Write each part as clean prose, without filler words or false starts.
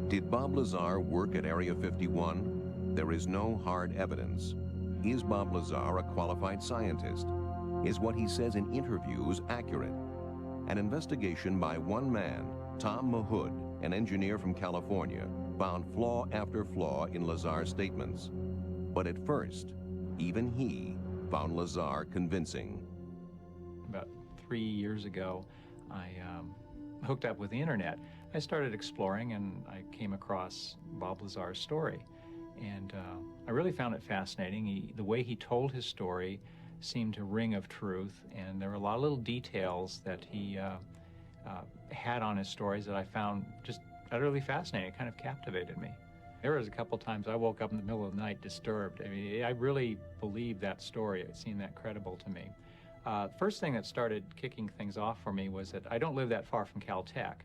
Did Bob Lazar work at Area 51? There is no hard evidence. Is Bob Lazar a qualified scientist? Is what he says in interviews accurate? An investigation by one man, Tom Mahood, an engineer from California, found flaw after flaw in Lazar's statements. But at first, even he found Lazar convincing. About 3 years ago, I hooked up with the internet. I started exploring and I came across Bob Lazar's story. And I really found it fascinating. The way he told his story seemed to ring of truth, and there were a lot of little details that he had on his stories that I found just utterly fascinating. It kind of captivated me. There was a couple times I woke up in the middle of the night disturbed. I mean, I really believed that story. It seemed that credible to me. First thing that started kicking things off for me was that I don't live that far from Caltech,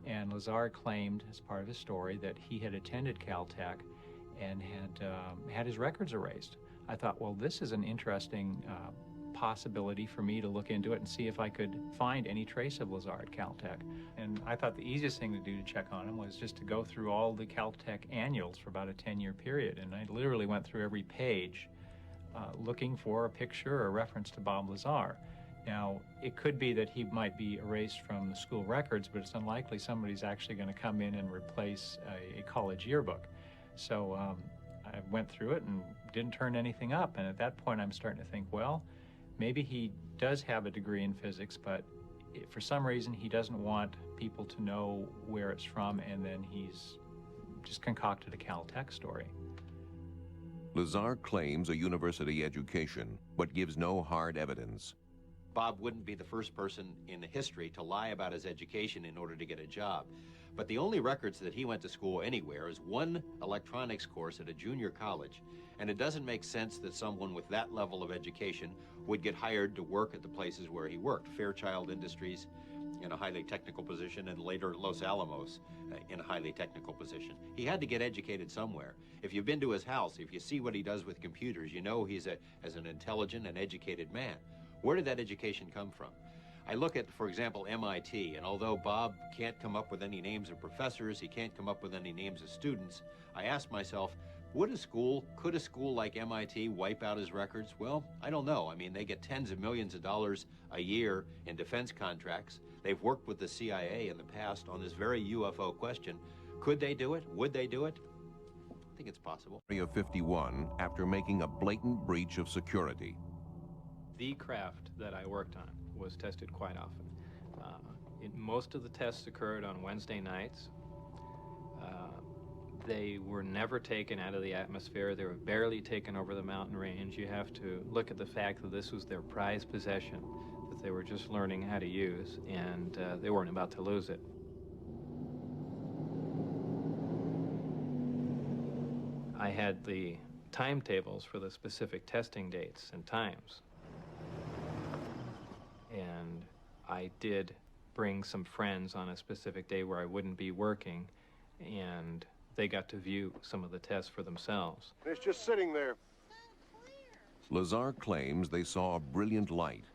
and Lazar claimed as part of his story that he had attended Caltech and had his records erased. I thought, well, this is an interesting possibility for me to look into it and see if I could find any trace of Lazar at Caltech. And I thought the easiest thing to do to check on him was just to go through all the Caltech annuals for about a 10-year period. And I literally went through every page looking for a picture or a reference to Bob Lazar. Now, it could be that he might be erased from the school records, but it's unlikely somebody's actually going to come in and replace a college yearbook. So I went through it and didn't turn anything up. And at that point, I'm starting to think, well, maybe he does have a degree in physics, but for some reason, he doesn't want people to know where it's from, and then he's just concocted a Caltech story. Lazar claims a university education, but gives no hard evidence. Bob wouldn't be the first person in history to lie about his education in order to get a job. But the only records that he went to school anywhere is one electronics course at a junior college. And it doesn't make sense that someone with that level of education would get hired to work at the places where he worked. Fairchild Industries in a highly technical position, and later Los Alamos in a highly technical position. He had to get educated somewhere. If you've been to his house, if you see what he does with computers, you know he's as an intelligent and educated man. Where did that education come from? I look at, for example, MIT, and although Bob can't come up with any names of professors, he can't come up with any names of students, I ask myself, could a school like MIT wipe out his records? Well, I don't know. I mean, they get tens of millions of dollars a year in defense contracts. They've worked with the CIA in the past on this very UFO question. Could they do it? Would they do it? I think it's possible. Area 51 after making a blatant breach of security. The craft that I worked on was tested quite often. Most of the tests occurred on Wednesday nights. They were never taken out of the atmosphere. They were barely taken over the mountain range. You have to look at the fact that this was their prized possession that they were just learning how to use, and they weren't about to lose it. I had the timetables for the specific testing dates and times. And I did bring some friends on a specific day where I wouldn't be working, and they got to view some of the tests for themselves. It's just sitting there. Lazar claims they saw a brilliant light,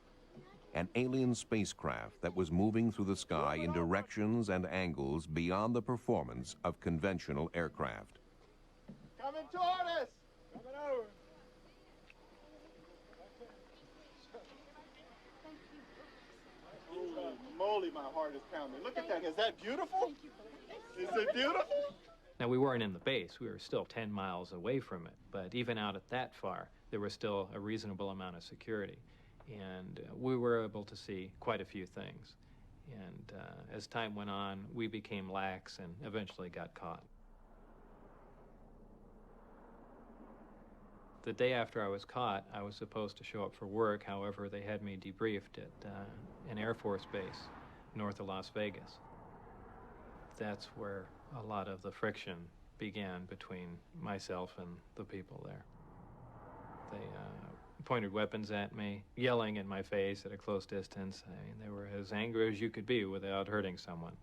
an alien spacecraft that was moving through the sky in directions and angles beyond the performance of conventional aircraft. Coming toward us! Coming over. Holy moly, my heart is pounding. Look at that. Is that beautiful? Is it beautiful? Now, we weren't in the base. We were still 10 miles away from it. But even out at that far, there was still a reasonable amount of security. And we were able to see quite a few things. And as time went on, we became lax and eventually got caught. The day after I was caught, I was supposed to show up for work. However, they had me debriefed at an Air Force base north of Las Vegas. That's where a lot of the friction began between myself and the people there. They pointed weapons at me, yelling in my face at a close distance. I mean, they were as angry as you could be without hurting someone.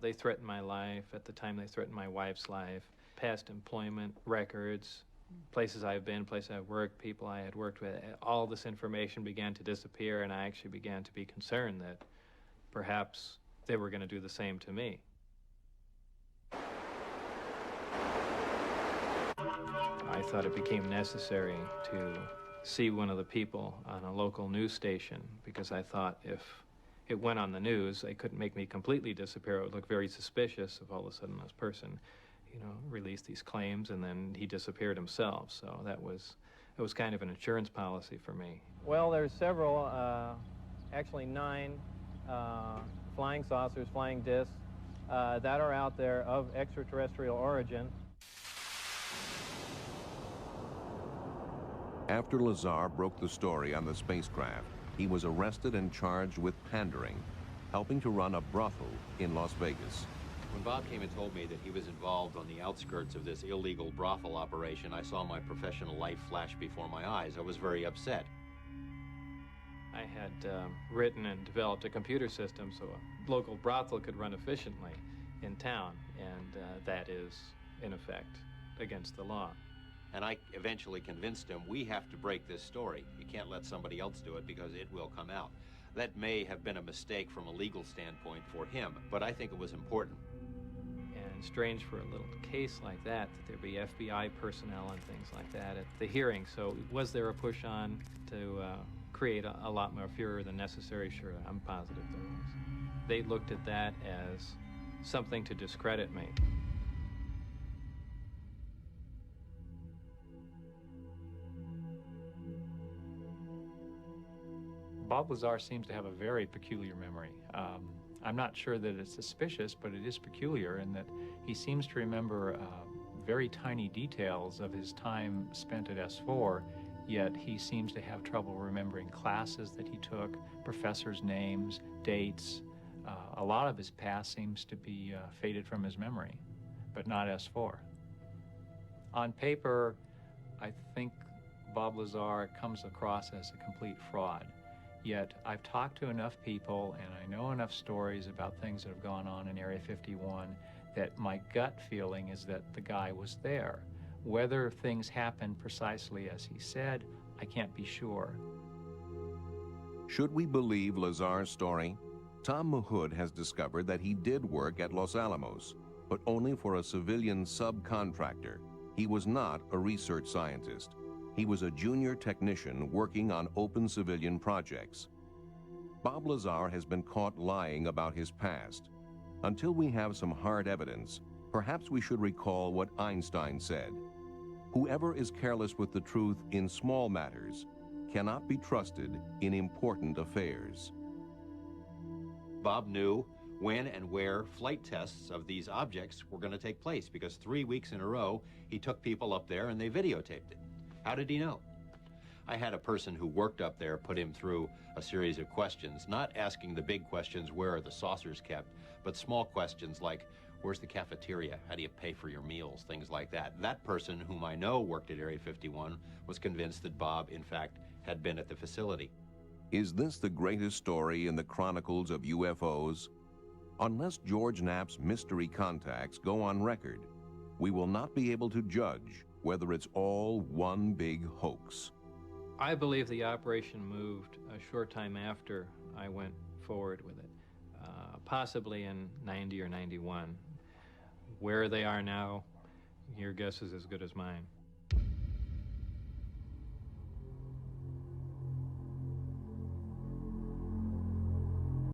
They threatened my life. At the time, they threatened my wife's life, past employment records, places I've been, places I've worked, people I had worked with. All this information began to disappear, and I actually began to be concerned that perhaps they were going to do the same to me. I thought it became necessary to see one of the people on a local news station, because I thought if it went on the news, they couldn't make me completely disappear. It would look very suspicious if all of a sudden this person, you know, released these claims and then he disappeared himself. So it was kind of an insurance policy for me. Well, there's several, actually 9 flying saucers, flying discs that are out there of extraterrestrial origin. After Lazar broke the story on the spacecraft, he was arrested and charged with pandering, helping to run a brothel in Las Vegas. When Bob came and told me that he was involved on the outskirts of this illegal brothel operation, I saw my professional life flash before my eyes. I was very upset. I had written and developed a computer system so a local brothel could run efficiently in town, and that is, in effect, against the law. And I eventually convinced him, we have to break this story. You can't let somebody else do it because it will come out. That may have been a mistake from a legal standpoint for him, but I think it was important. And strange for a little case like that there'd be FBI personnel and things like that at the hearing. So was there a push on to create a lot more furor than necessary? Sure, I'm positive there was. They looked at that as something to discredit me. Bob Lazar seems to have a very peculiar memory. I'm not sure that it's suspicious, but it is peculiar in that he seems to remember very tiny details of his time spent at S4, yet he seems to have trouble remembering classes that he took, professors' names, dates. A lot of his past seems to be faded from his memory, but not S4. On paper, I think Bob Lazar comes across as a complete fraud. Yet I've talked to enough people and I know enough stories about things that have gone on in Area 51 that my gut feeling is that the guy was there. Whether things happened precisely as he said, I can't be sure. Should we believe Lazar's story? Tom Mahood has discovered that he did work at Los Alamos, but only for a civilian subcontractor. He was not a research scientist. He was a junior technician working on open civilian projects. Bob Lazar has been caught lying about his past. Until we have some hard evidence, perhaps we should recall what Einstein said. Whoever is careless with the truth in small matters cannot be trusted in important affairs. Bob knew when and where flight tests of these objects were going to take place because 3 weeks in a row, he took people up there and they videotaped it. How did he know? I had a person who worked up there put him through a series of questions, not asking the big questions, where are the saucers kept, but small questions like, where's the cafeteria? How do you pay for your meals? Things like that. That person, whom I know worked at Area 51, was convinced that Bob, in fact, had been at the facility. Is this the greatest story in the chronicles of UFOs? Unless George Knapp's mystery contacts go on record, we will not be able to judge whether it's all one big hoax. I believe the operation moved a short time after I went forward with it, possibly in 90 or 91. Where they are now, your guess is as good as mine.